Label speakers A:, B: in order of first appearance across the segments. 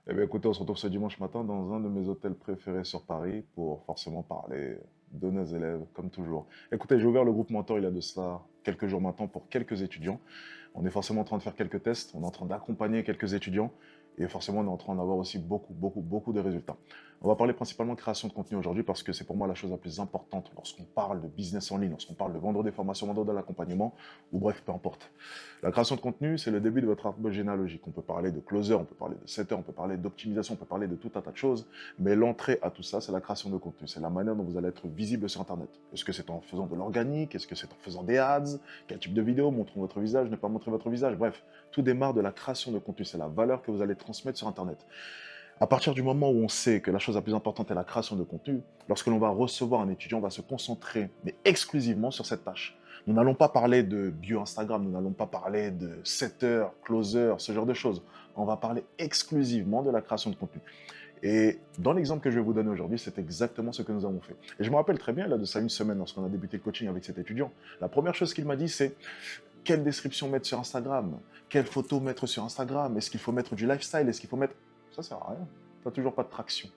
A: Eh bien, écoutez, on se retrouve ce dimanche matin dans un de mes hôtels préférés sur Paris pour forcément parler de nos élèves, comme toujours. Écoutez, j'ai ouvert le groupe Mentor il y a de cela quelques jours maintenant pour quelques étudiants. On est forcément en train de faire quelques tests, on est en train d'accompagner quelques étudiants et forcément on est en train d'avoir aussi beaucoup de résultats. On va parler principalement de création de contenu aujourd'hui parce que c'est pour moi la chose la plus importante lorsqu'on parle de business en ligne, lorsqu'on parle de vendre des formations, vendre de l'accompagnement ou bref, peu importe. La création de contenu, c'est le début de votre arbre généalogique. On peut parler de closer, on peut parler de setter, on peut parler d'optimisation, on peut parler de tout un tas de choses, mais l'entrée à tout ça, c'est la création de contenu. C'est la manière dont vous allez être visible sur Internet. Est-ce que c'est en faisant de l'organique? Est-ce que c'est en faisant des ads? Quel type de vidéo? Montrons votre visage, ne pas montrer votre visage? Bref, tout démarre de la création de contenu. C'est la valeur que vous allez transmettre sur Internet. À partir du moment où on sait que la chose la plus importante est la création de contenu, lorsque l'on va recevoir un étudiant, on va se concentrer, mais exclusivement sur cette tâche. Nous n'allons pas parler de bio Instagram, nous n'allons pas parler de setter, closer, ce genre de choses. On va parler exclusivement de la création de contenu. Et dans l'exemple que je vais vous donner aujourd'hui, c'est exactement ce que nous avons fait. Et je me rappelle très bien, là, de ça une semaine, lorsqu'on a débuté le coaching avec cet étudiant, la première chose qu'il m'a dit, c'est quelle description mettre sur Instagram? Quelle photo mettre sur Instagram? Est-ce qu'il faut mettre du lifestyle? Est-ce qu'il faut mettre... Ça sert à rien. Tu n'as toujours pas de traction.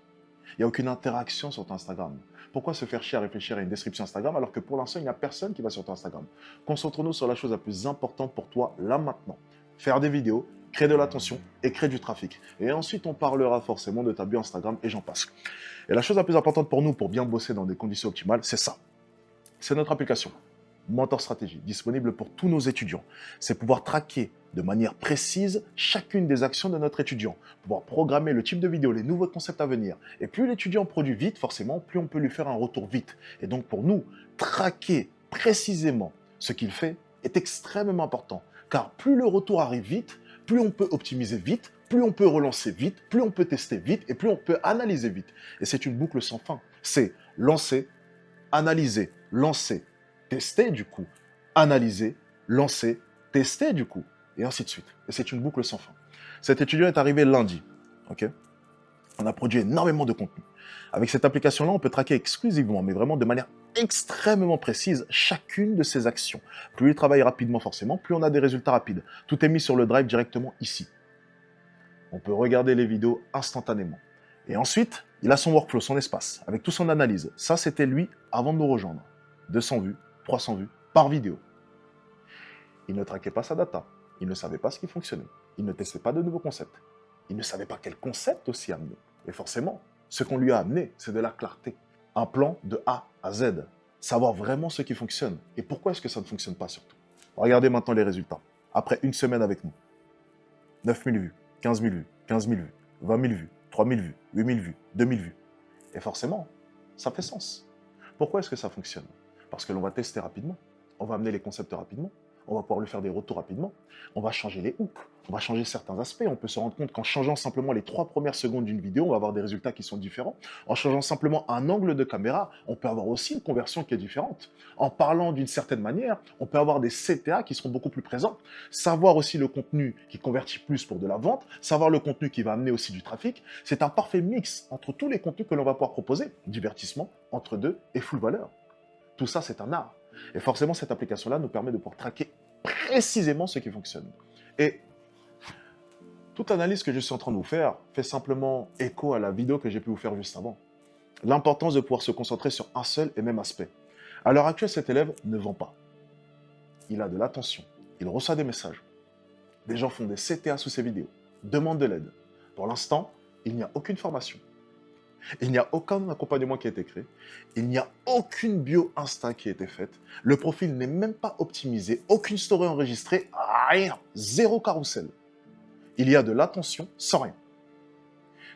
A: Il n'y a aucune interaction sur ton Instagram. Pourquoi se faire chier à réfléchir à une description Instagram alors que pour l'instant, il n'y a personne qui va sur ton Instagram? Concentrons-nous sur la chose la plus importante pour toi, là maintenant. Faire des vidéos, créer de l'attention et créer du trafic. Et ensuite, on parlera forcément de ta bio Instagram et j'en passe. Et la chose la plus importante pour nous, pour bien bosser dans des conditions optimales, c'est ça. C'est notre application. Mentor Stratégie, disponible pour tous nos étudiants. C'est pouvoir traquer de manière précise chacune des actions de notre étudiant, pouvoir programmer le type de vidéo, les nouveaux concepts à venir. Et plus l'étudiant produit vite, forcément, plus on peut lui faire un retour vite. Et donc pour nous, traquer précisément ce qu'il fait est extrêmement important. Car plus le retour arrive vite, plus on peut optimiser vite, plus on peut relancer vite, plus on peut tester vite et plus on peut analyser vite. Et c'est une boucle sans fin. C'est lancer, analyser, lancer, tester du coup, analyser, lancer, tester du coup, et ainsi de suite. Et c'est une boucle sans fin. Cet étudiant est arrivé lundi, ok? On a produit énormément de contenu. Avec cette application-là, on peut traquer exclusivement, mais vraiment de manière extrêmement précise, chacune de ces actions. Plus il travaille rapidement forcément, plus on a des résultats rapides. Tout est mis sur le drive directement ici. On peut regarder les vidéos instantanément. Et ensuite, il a son workflow, son espace, avec toute son analyse. Ça, c'était lui avant de nous rejoindre. 200 vues, 300 vues par vidéo. Il ne traquait pas sa data. Il ne savait pas ce qui fonctionnait. Il ne testait pas de nouveaux concepts. Il ne savait pas quel concept aussi amener. Et forcément, ce qu'on lui a amené, c'est de la clarté. Un plan de A à Z. Savoir vraiment ce qui fonctionne. Et pourquoi est-ce que ça ne fonctionne pas surtout. Regardez maintenant les résultats. Après une semaine avec nous. 9 000 vues, 15 000 vues, 15 000 vues, 20 000 vues, 3 000 vues, 8 000 vues, 2 000 vues. Et forcément, ça fait sens. Pourquoi est-ce que ça fonctionne? Parce que l'on va tester rapidement, on va amener les concepts rapidement, on va pouvoir lui faire des retours rapidement, on va changer les hooks, on va changer certains aspects, on peut se rendre compte qu'en changeant simplement les 3 premières secondes d'une vidéo, on va avoir des résultats qui sont différents. En changeant simplement un angle de caméra, on peut avoir aussi une conversion qui est différente. En parlant d'une certaine manière, on peut avoir des CTA qui seront beaucoup plus présents. Savoir aussi le contenu qui convertit plus pour de la vente, savoir le contenu qui va amener aussi du trafic, c'est un parfait mix entre tous les contenus que l'on va pouvoir proposer. Divertissement, entre deux et full valeur. Tout ça, c'est un art. Et forcément, cette application-là nous permet de pouvoir traquer précisément ce qui fonctionne. Et toute analyse que je suis en train de vous faire fait simplement écho à la vidéo que j'ai pu vous faire juste avant. L'importance de pouvoir se concentrer sur un seul et même aspect. À l'heure actuelle, cet élève ne vend pas. Il a de l'attention. Il reçoit des messages. Des gens font des CTA sous ses vidéos, demandent de l'aide. Pour l'instant, il n'y a aucune formation. Il n'y a aucun accompagnement qui a été créé. Il n'y a aucune bio Insta qui a été faite. Le profil n'est même pas optimisé. Aucune story enregistrée. Rien. Zéro carrousel. Il y a de l'attention sans rien.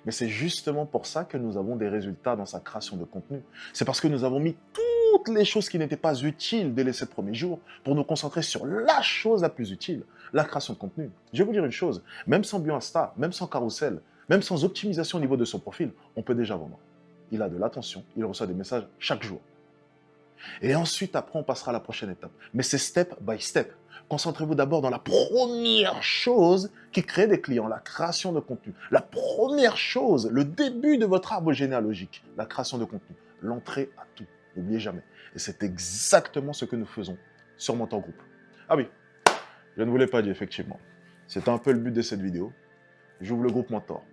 A: Mais c'est justement pour ça que nous avons des résultats dans sa création de contenu. C'est parce que nous avons mis toutes les choses qui n'étaient pas utiles dès les 7 premiers jours pour nous concentrer sur la chose la plus utile, la création de contenu. Je vais vous dire une chose, même sans bio Insta, même sans carrousel, même sans optimisation au niveau de son profil, on peut déjà vendre. Il a de l'attention, il reçoit des messages chaque jour. Et ensuite, après, on passera à la prochaine étape. Mais c'est step by step. Concentrez-vous d'abord dans la première chose qui crée des clients, la création de contenu. La première chose, le début de votre arbre généalogique, la création de contenu. L'entrée à tout. N'oubliez jamais. Et c'est exactement ce que nous faisons sur Mentor Group. Ah oui, je ne vous l'ai pas dit, effectivement. C'était un peu le but de cette vidéo. J'ouvre le groupe Mentor.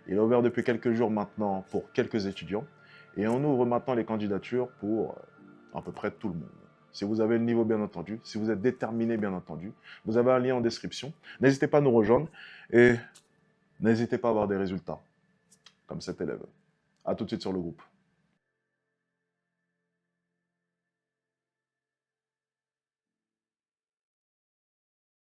A: Il est ouvert depuis quelques jours maintenant pour quelques étudiants. Et on ouvre maintenant les candidatures pour à peu près tout le monde. Si vous avez le niveau, bien entendu, si vous êtes déterminé, bien entendu, vous avez un lien en description. N'hésitez pas à nous rejoindre et n'hésitez pas à avoir des résultats, comme cet élève. À tout de suite sur le groupe.